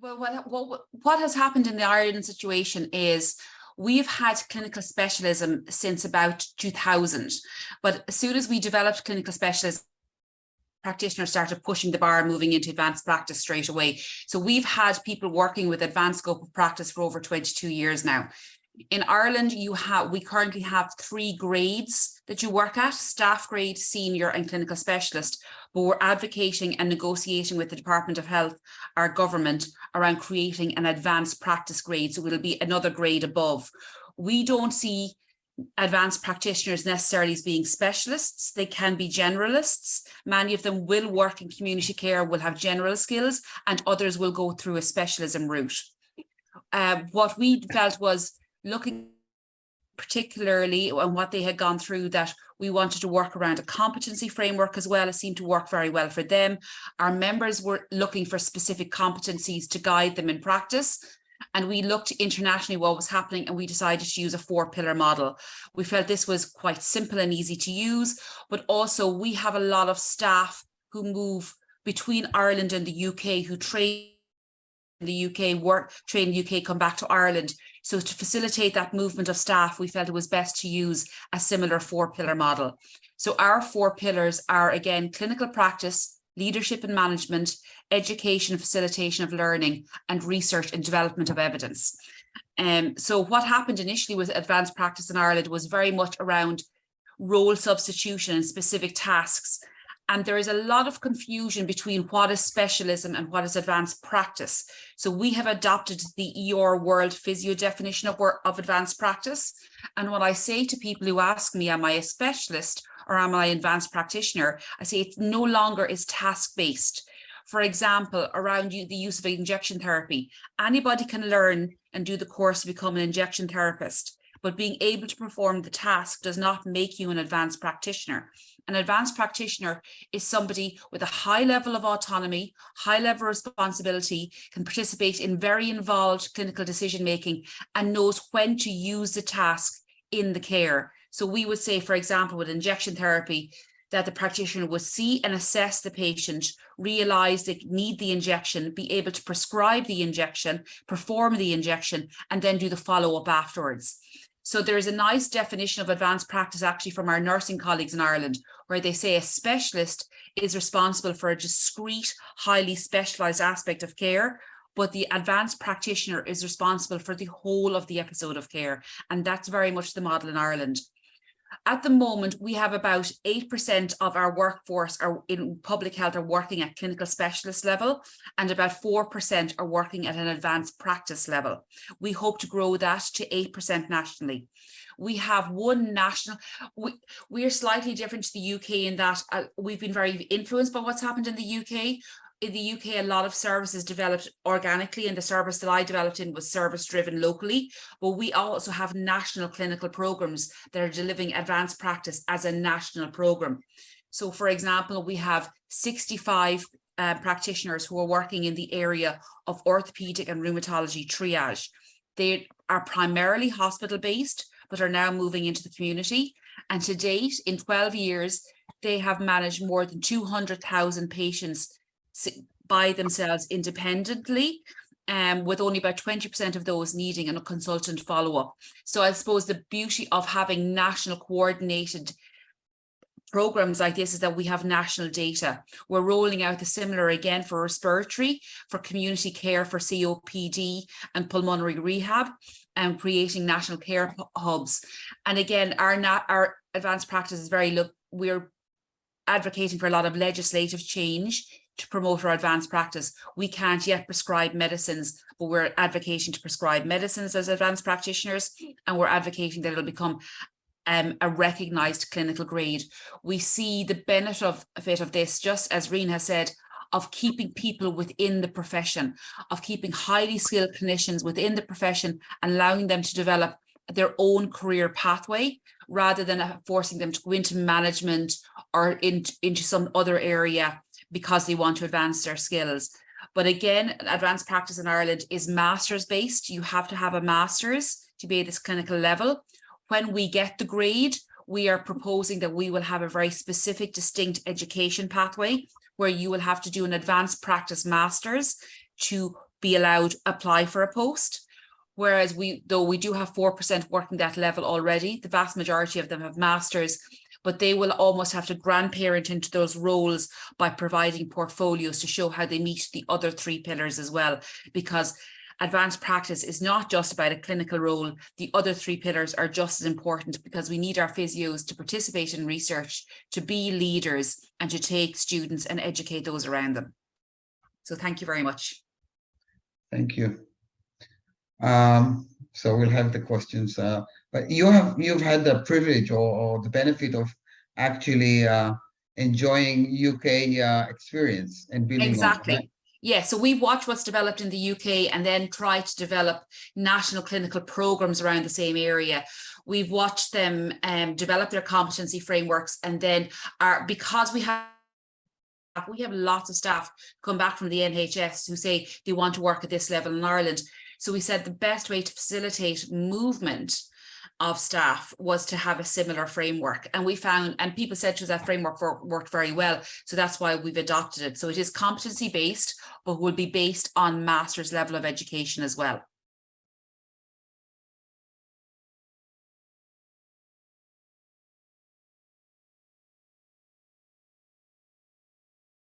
Well, what has happened in the Ireland situation is we've had clinical specialism since about 2000, but as soon as we developed clinical specialism, practitioners started pushing the bar, moving into advanced practice straight away. So we've had people working with advanced scope of practice for over 22 years now. In Ireland, we currently have 3 grades that you work at: staff grade, senior, and clinical specialist. But we're advocating and negotiating with the Department of Health, our government, around creating an advanced practice grade. So it'll be another grade above. We don't see advanced practitioners necessarily as being specialists. They can be generalists. Many of them will work in community care, will have general skills, and others will go through a specialism route. What we felt was, looking particularly on what they had gone through, that we wanted to work around a competency framework as well. It seemed to work very well for them. Our members were looking for specific competencies to guide them in practice. And we looked internationally what was happening, and we decided to use a 4-pillar model. We felt this was quite simple and easy to use, but also we have a lot of staff who move between Ireland and the UK, who train in the UK, train in the UK, come back to Ireland. So to facilitate that movement of staff, we felt it was best to use a similar 4-pillar model. So our 4 pillars are, again, clinical practice, leadership and management, education and facilitation of learning, and research and development of evidence. So what happened initially with advanced practice in Ireland was very much around role substitution and specific tasks. And there is a lot of confusion between what is specialism and what is advanced practice. So we have adopted the ER World Physio definition of advanced practice. And when I say to people who ask me, am I a specialist or am I an advanced practitioner, I say it no longer is task-based. For example, around the use of injection therapy, anybody can learn and do the course to become an injection therapist. But being able to perform the task does not make you an advanced practitioner. An advanced practitioner is somebody with a high level of autonomy, high level of responsibility, can participate in very involved clinical decision-making, and knows when to use the task in the care. So we would say, for example, with injection therapy, that the practitioner would see and assess the patient, realize they need the injection, be able to prescribe the injection, perform the injection, and then do the follow-up afterwards. So there's a nice definition of advanced practice actually from our nursing colleagues in Ireland, where they say a specialist is responsible for a discrete, highly specialized aspect of care, but the advanced practitioner is responsible for the whole of the episode of care. And that's very much the model in Ireland. At the moment, we have about 8% of our workforce in public health are working at clinical specialist level, and about 4% are working at an advanced practice level. We hope to grow that to 8% nationally. We have one national, we are slightly different to the UK in that we've been very influenced by what's happened in the UK. In the UK, a lot of services developed organically, and the service that I developed in was service driven locally, but we also have national clinical programs that are delivering advanced practice as a national program. So for example, we have 65 practitioners who are working in the area of orthopedic and rheumatology triage. They are primarily hospital based, but are now moving into the community. And to date, in 12 years, they have managed more than 200,000 patients by themselves independently, with only about 20% of those needing a consultant follow-up. So I suppose the beauty of having national coordinated programs like this is that we have national data. We're rolling out the similar again for respiratory, for community care, for COPD and pulmonary rehab, and creating national care hubs. And again, our advanced practice is we're advocating for a lot of legislative change to promote our advanced practice. We can't yet prescribe medicines, but we're advocating to prescribe medicines as advanced practitioners, and we're advocating that it'll become a recognised clinical grade. We see the benefit of this, just as Reen has said, of keeping people within the profession, of keeping highly skilled clinicians within the profession, and allowing them to develop their own career pathway, rather than forcing them to go into management or into some other area because they want to advance their skills. But again, advanced practice in Ireland is master's based. You have to have a master's to be at this clinical level. When we get the grade, we are proposing that we will have a very specific, distinct education pathway where you will have to do an advanced practice master's to be allowed apply for a post. Whereas though we do have 4% working that level already, the vast majority of them have masters, but they will almost have to grandparent into those roles by providing portfolios to show how they meet the other 3 pillars as well, because advanced practice is not just about a clinical role. The other 3 pillars are just as important, because we need our physios to participate in research, to be leaders, and to take students and educate those around them. So thank you very much. Thank you. So we'll have the questions, but you've had the privilege or the benefit of actually enjoying UK experience and building exactly. on, right? Yeah, so we watch what's developed in the UK and then try to develop national clinical programs around the same area. We've watched them develop their competency frameworks, and then because we have lots of staff come back from the NHS who say they want to work at this level in Ireland. So we said the best way to facilitate movement of staff was to have a similar framework. And we found, and people said to us that framework worked very well. So that's why we've adopted it. So it is competency based, but will be based on master's level of education as well.